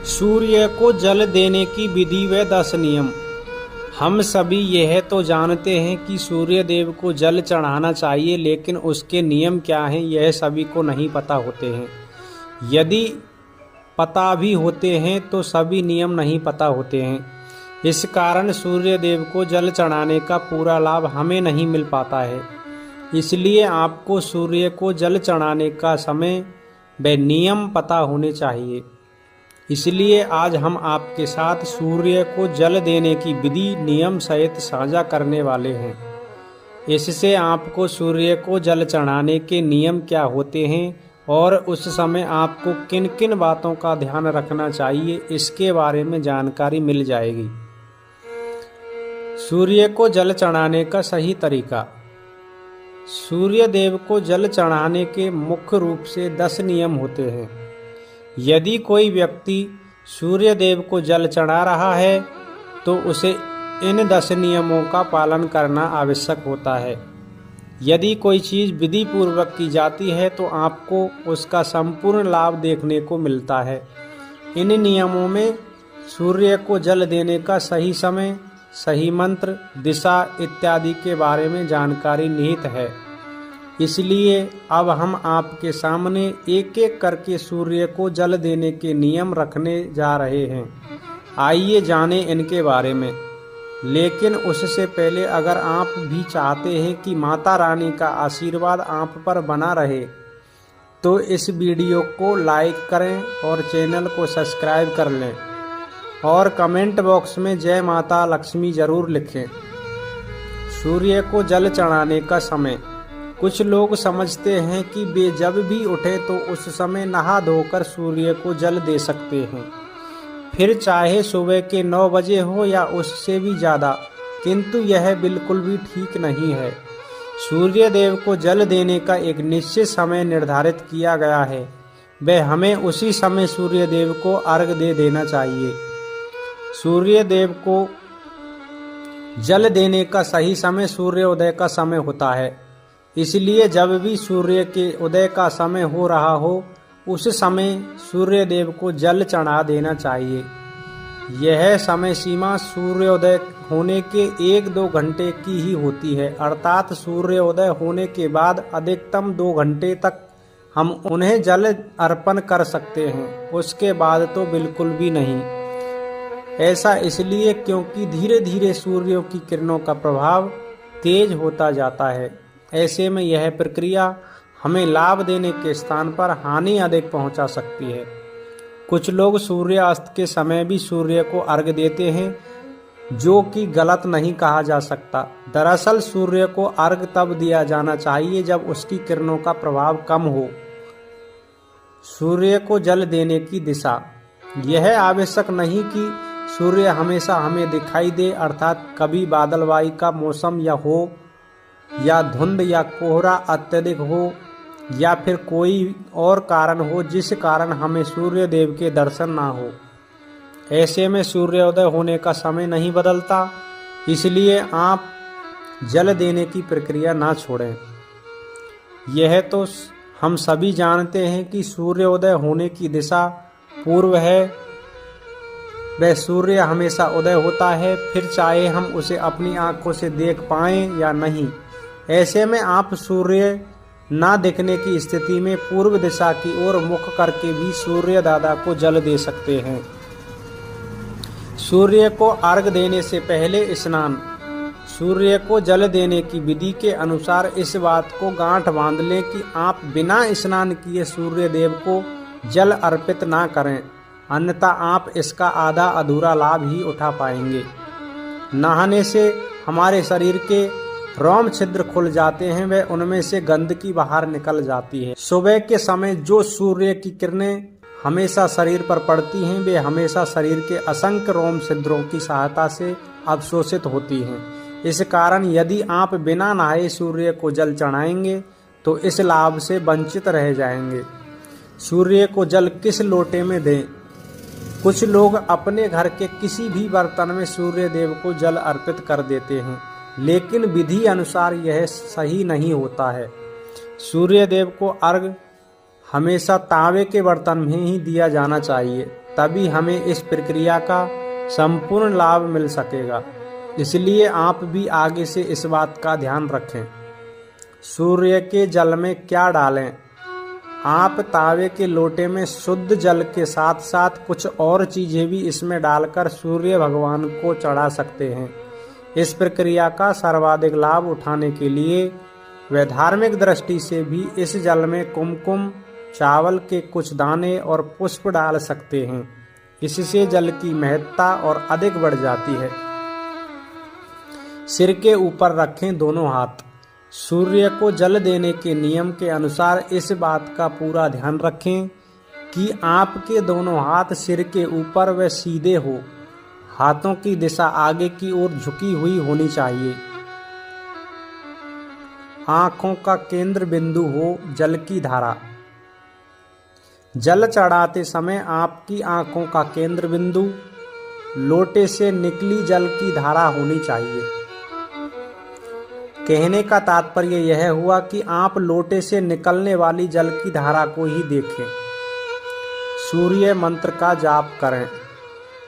सूर्य को जल देने की विधि व 10 नियम। हम सभी यह तो जानते हैं कि सूर्य देव को जल चढ़ाना चाहिए, लेकिन उसके नियम क्या हैं यह सभी को नहीं पता होते हैं। यदि पता भी होते हैं तो सभी नियम नहीं पता होते हैं। इस कारण सूर्य देव को जल चढ़ाने का पूरा लाभ हमें नहीं मिल पाता है। इसलिए आपको सूर्य को जल चढ़ाने का समय व नियम पता होने चाहिए। इसलिए आज हम आपके साथ सूर्य को जल देने की विधि नियम सहित साझा करने वाले हैं। इससे आपको सूर्य को जल चढ़ाने के नियम क्या होते हैं और उस समय आपको किन किन बातों का ध्यान रखना चाहिए, इसके बारे में जानकारी मिल जाएगी। सूर्य को जल चढ़ाने का सही तरीका। सूर्य देव को जल चढ़ाने के मुख्य रूप से 10 नियम होते हैं। यदि कोई व्यक्ति सूर्य देव को जल चढ़ा रहा है तो उसे इन 10 नियमों का पालन करना आवश्यक होता है। यदि कोई चीज़ विधि पूर्वक की जाती है तो आपको उसका संपूर्ण लाभ देखने को मिलता है। इन नियमों में सूर्य को जल देने का सही समय, सही मंत्र, दिशा इत्यादि के बारे में जानकारी निहित है। इसलिए अब हम आपके सामने एक एक करके सूर्य को जल देने के नियम रखने जा रहे हैं। आइए जाने इनके बारे में। लेकिन उससे पहले अगर आप भी चाहते हैं कि माता रानी का आशीर्वाद आप पर बना रहे तो इस वीडियो को लाइक करें और चैनल को सब्सक्राइब कर लें और कमेंट बॉक्स में जय माता लक्ष्मी जरूर लिखें। सूर्य को जल चढ़ाने का समय। कुछ लोग समझते हैं कि वे जब भी उठे तो उस समय नहा धोकर सूर्य को जल दे सकते हैं, फिर चाहे सुबह के 9 बजे हो या उससे भी ज़्यादा, किंतु यह बिल्कुल भी ठीक नहीं है। सूर्य देव को जल देने का एक निश्चित समय निर्धारित किया गया है, वह हमें उसी समय सूर्य देव को अर्घ दे देना चाहिए। सूर्य देव को जल देने का सही समय सूर्योदय का समय होता है। इसलिए जब भी सूर्य के उदय का समय हो रहा हो उस समय सूर्य देव को जल चढ़ा देना चाहिए। यह समय सीमा सूर्योदय होने के 1-2 घंटे की ही होती है, अर्थात सूर्योदय होने के बाद अधिकतम 2 घंटे तक हम उन्हें जल अर्पण कर सकते हैं, उसके बाद तो बिल्कुल भी नहीं। ऐसा इसलिए क्योंकि धीरे धीरे सूर्य की किरणों का प्रभाव तेज होता जाता है। ऐसे में यह प्रक्रिया हमें लाभ देने के स्थान पर हानि अधिक पहुंचा सकती है। कुछ लोग सूर्यास्त के समय भी सूर्य को अर्घ देते हैं, जो कि गलत नहीं कहा जा सकता। दरअसल सूर्य को अर्घ तब दिया जाना चाहिए जब उसकी किरणों का प्रभाव कम हो। सूर्य को जल देने की दिशा। यह आवश्यक नहीं कि सूर्य हमेशा हमें दिखाई दे, अर्थात कभी बादलवाई का मौसम या धुंध या कोहरा अत्यधिक हो या फिर कोई और कारण हो जिस कारण हमें सूर्य देव के दर्शन ना हो। ऐसे में सूर्योदय होने का समय नहीं बदलता, इसलिए आप जल देने की प्रक्रिया ना छोड़ें। यह तो हम सभी जानते हैं कि सूर्योदय होने की दिशा पूर्व है। वह सूर्य हमेशा उदय होता है, फिर चाहे हम उसे अपनी आंखों से देख पाएं या नहीं। ऐसे में आप सूर्य ना दिखने की स्थिति में पूर्व दिशा की ओर मुख करके भी सूर्य दादा को जल दे सकते हैं। सूर्य को अर्घ देने से पहले स्नान। सूर्य को जल देने की विधि के अनुसार इस बात को गांठ बांध लें कि आप बिना स्नान किए सूर्य देव को जल अर्पित ना करें, अन्यथा आप इसका आधा अधूरा लाभ ही उठा पाएंगे। नहाने से हमारे शरीर के रोम छिद्र खुल जाते हैं, वे उनमें से गंदगी बाहर निकल जाती है। सुबह के समय जो सूर्य की किरणें हमेशा शरीर पर पड़ती हैं, वे हमेशा शरीर के असंख्य रोम छिद्रों की सहायता से अवशोषित होती हैं। इस कारण यदि आप बिना नहाए सूर्य को जल चढ़ाएंगे तो इस लाभ से वंचित रह जाएंगे। सूर्य को जल किस लोटे में दें। कुछ लोग अपने घर के किसी भी बर्तन में सूर्य देव को जल अर्पित कर देते हैं, लेकिन विधि अनुसार यह सही नहीं होता है। सूर्य देव को अर्घ हमेशा तांबे के बर्तन में ही दिया जाना चाहिए। तभी हमें इस प्रक्रिया का संपूर्ण लाभ मिल सकेगा। इसलिए आप भी आगे से इस बात का ध्यान रखें। सूर्य के जल में क्या डालें? आप तावे के लोटे में शुद्ध जल के साथ साथ कुछ और चीजें भी इसमें डालकर सूर्य भगवान को चढ़ा सकते हैं। इस प्रक्रिया का सर्वाधिक लाभ उठाने के लिए वे धार्मिक दृष्टि से भी इस जल में कुमकुम, चावल के कुछ दाने और पुष्प डाल सकते हैं। इससे जल की महत्ता और अधिक बढ़ जाती है। सिर के ऊपर रखें दोनों हाथ। सूर्य को जल देने के नियम के अनुसार इस बात का पूरा ध्यान रखें कि आपके दोनों हाथ सिर के ऊपर व सीधे हो। हाथों की दिशा आगे की ओर झुकी हुई होनी चाहिए। आंखों का केंद्र बिंदु हो जल की धारा। जल चढ़ाते समय आपकी आंखों का केंद्र बिंदु लोटे से निकली जल की धारा होनी चाहिए। कहने का तात्पर्य यह हुआ कि आप लोटे से निकलने वाली जल की धारा को ही देखें। सूर्य मंत्र का जाप करें।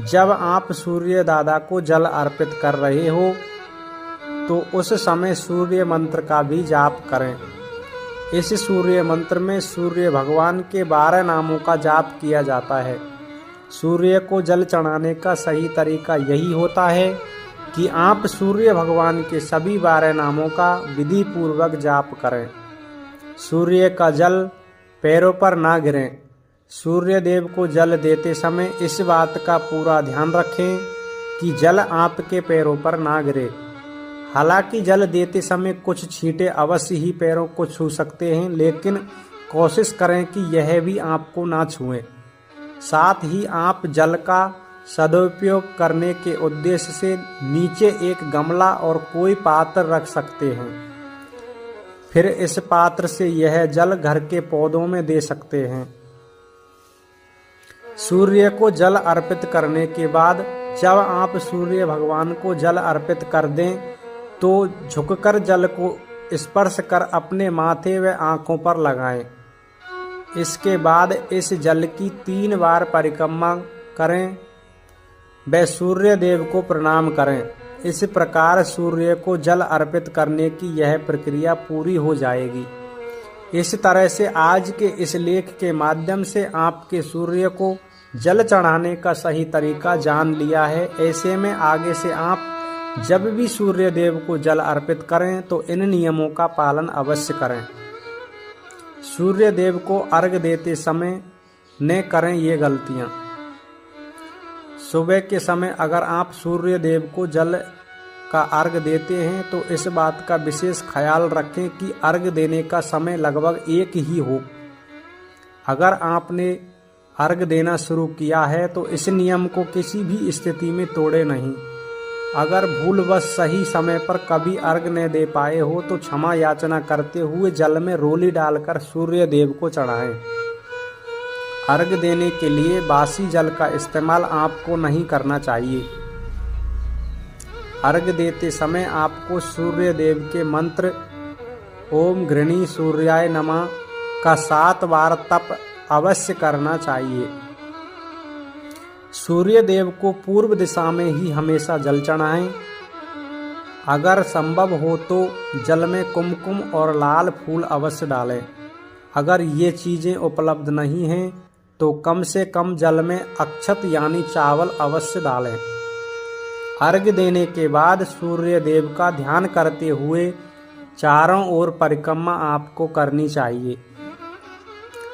जब आप सूर्य दादा को जल अर्पित कर रहे हो तो उस समय सूर्य मंत्र का भी जाप करें। इस सूर्य मंत्र में सूर्य भगवान के 12 नामों का जाप किया जाता है। सूर्य को जल चढ़ाने का सही तरीका यही होता है कि आप सूर्य भगवान के सभी 12 नामों का विधि पूर्वक जाप करें। सूर्य का जल पैरों पर ना गिरे। सूर्य देव को जल देते समय इस बात का पूरा ध्यान रखें कि जल आपके पैरों पर ना गिरे। हालांकि जल देते समय कुछ छींटे अवश्य ही पैरों को छू सकते हैं, लेकिन कोशिश करें कि यह भी आपको ना छुएं। साथ ही आप जल का सदुपयोग करने के उद्देश्य से नीचे एक गमला और कोई पात्र रख सकते हैं। फिर इस पात्र से यह जल घर के पौधों में दे सकते हैं। सूर्य को जल अर्पित करने के बाद जब आप सूर्य भगवान को जल अर्पित कर दें तो झुककर जल को स्पर्श कर अपने माथे व आंखों पर लगाएं। इसके बाद इस जल की 3 बार परिक्रमा करें व सूर्य देव को प्रणाम करें। इस प्रकार सूर्य को जल अर्पित करने की यह प्रक्रिया पूरी हो जाएगी। इस तरह से आज के इस लेख के माध्यम से आपके सूर्य को जल चढ़ाने का सही तरीका जान लिया है। ऐसे में आगे से आप जब भी सूर्य देव को जल अर्पित करें तो इन नियमों का पालन अवश्य करें। सूर्य देव को अर्घ देते समय न करें ये गलतियां। सुबह के समय अगर आप सूर्य देव को जल का अर्घ देते हैं तो इस बात का विशेष ख्याल रखें कि अर्घ देने का समय लगभग एक ही हो। अगर आपने अर्घ देना शुरू किया है तो इस नियम को किसी भी स्थिति में तोड़े नहीं। अगर भूलवश सही समय पर कभी अर्घ न दे पाए हो तो क्षमा याचना करते हुए जल में रोली डालकर सूर्य देव को चढ़ाएं। अर्घ देने के लिए बासी जल का इस्तेमाल आपको नहीं करना चाहिए। अर्घ देते समय आपको सूर्य देव के मंत्र ओम घृणी सूर्याय नमः का 7 बार तप अवश्य करना चाहिए। सूर्य देव को पूर्व दिशा में ही हमेशा जल चढ़ाएं। अगर संभव हो तो जल में कुमकुम और लाल फूल अवश्य डालें। अगर ये चीज़ें उपलब्ध नहीं हैं तो कम से कम जल में अक्षत यानी चावल अवश्य डालें। अर्घ देने के बाद सूर्य देव का ध्यान करते हुए चारों ओर परिक्रमा आपको करनी चाहिए।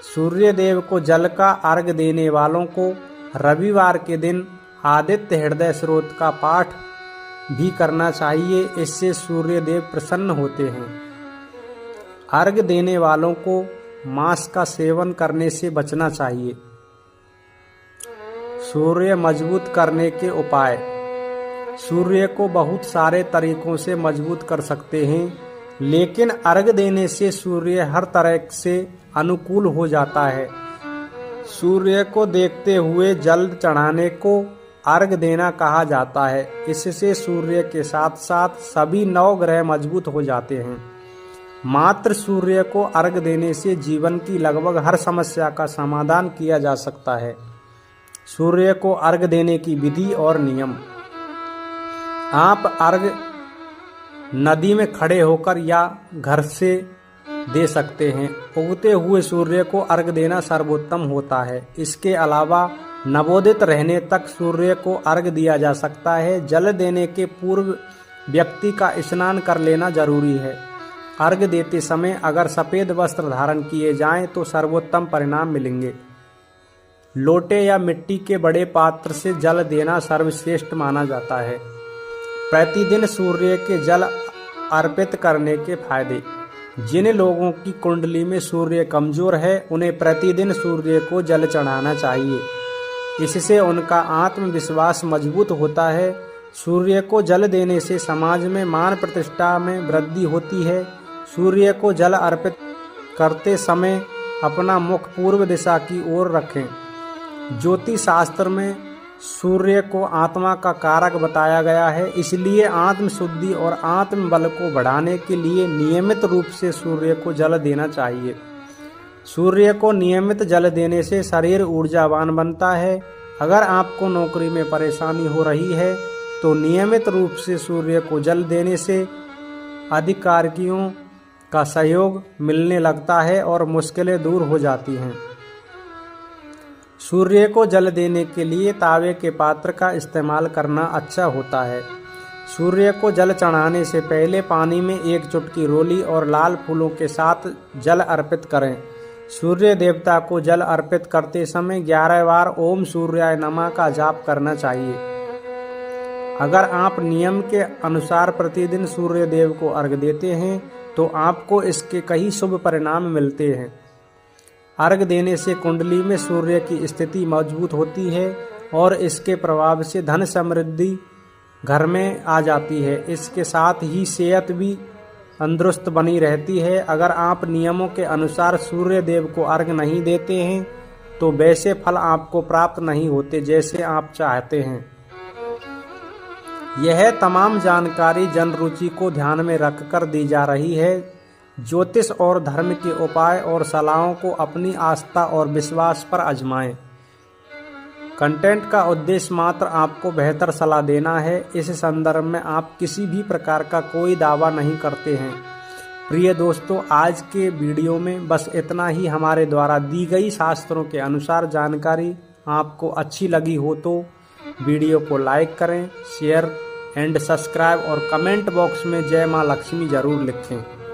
सूर्य देव को जल का अर्घ देने वालों को रविवार के दिन आदित्य हृदय स्रोत का पाठ भी करना चाहिए। इससे सूर्य देव प्रसन्न होते हैं। अर्घ देने वालों को मांस का सेवन करने से बचना चाहिए। सूर्य मजबूत करने के उपाय। सूर्य को बहुत सारे तरीकों से मजबूत कर सकते हैं, लेकिन अर्घ देने से सूर्य हर तरह से अनुकूल हो जाता है। सूर्य को देखते हुए जल चढ़ाने को अर्घ देना कहा जाता है। इससे सूर्य के साथ साथ सभी 9 ग्रह मजबूत हो जाते हैं। मात्र सूर्य को अर्घ देने से जीवन की लगभग हर समस्या का समाधान किया जा सकता है। सूर्य को अर्घ्य देने की विधि और नियम। आप अर्घ्य नदी में खड़े होकर या घर से दे सकते हैं। उगते हुए सूर्य को अर्घ्य देना सर्वोत्तम होता है। इसके अलावा नवोदित रहने तक सूर्य को अर्घ्य दिया जा सकता है। जल देने के पूर्व व्यक्ति का स्नान कर लेना जरूरी है। अर्घ्य देते समय अगर सफ़ेद वस्त्र धारण किए जाएं तो सर्वोत्तम परिणाम मिलेंगे। लोटे या मिट्टी के बड़े पात्र से जल देना सर्वश्रेष्ठ माना जाता है। प्रतिदिन सूर्य के जल अर्पित करने के फायदे। जिन लोगों की कुंडली में सूर्य कमजोर है उन्हें प्रतिदिन सूर्य को जल चढ़ाना चाहिए। इससे उनका आत्मविश्वास मजबूत होता है। सूर्य को जल देने से समाज में मान प्रतिष्ठा में वृद्धि होती है। सूर्य को जल अर्पित करते समय अपना मुख पूर्व दिशा की ओर रखें। ज्योतिष शास्त्र में सूर्य को आत्मा का कारक बताया गया है, इसलिए आत्म शुद्धि और आत्म बल को बढ़ाने के लिए नियमित रूप से सूर्य को जल देना चाहिए। सूर्य को नियमित जल देने से शरीर ऊर्जावान बनता है। अगर आपको नौकरी में परेशानी हो रही है तो नियमित रूप से सूर्य को जल देने से अधिकारियों का सहयोग मिलने लगता है और मुश्किलें दूर हो जाती हैं। सूर्य को जल देने के लिए तांबे के पात्र का इस्तेमाल करना अच्छा होता है। सूर्य को जल चढ़ाने से पहले पानी में एक चुटकी रोली और लाल फूलों के साथ जल अर्पित करें। सूर्य देवता को जल अर्पित करते समय 11 बार ओम सूर्याय नमः का जाप करना चाहिए। अगर आप नियम के अनुसार प्रतिदिन सूर्य देव को अर्घ्य देते हैं तो आपको इसके कई शुभ परिणाम मिलते हैं। अर्घ्य देने से कुंडली में सूर्य की स्थिति मजबूत होती है और इसके प्रभाव से धन समृद्धि घर में आ जाती है। इसके साथ ही सेहत भी तंदुरुस्त बनी रहती है। अगर आप नियमों के अनुसार सूर्य देव को अर्घ्य नहीं देते हैं तो वैसे फल आपको प्राप्त नहीं होते जैसे आप चाहते हैं। यह तमाम जानकारी जन रुचि को ध्यान में रखकर दी जा रही है। ज्योतिष और धर्म के उपाय और सलाहों को अपनी आस्था और विश्वास पर आजमाएं। कंटेंट का उद्देश्य मात्र आपको बेहतर सलाह देना है। इस संदर्भ में आप किसी भी प्रकार का कोई दावा नहीं करते हैं। प्रिय दोस्तों, आज के वीडियो में बस इतना ही। हमारे द्वारा दी गई शास्त्रों के अनुसार जानकारी आपको अच्छी लगी हो तो वीडियो को लाइक करें, शेयर एंड सब्सक्राइब और कमेंट बॉक्स में जय मां लक्ष्मी जरूर लिखें।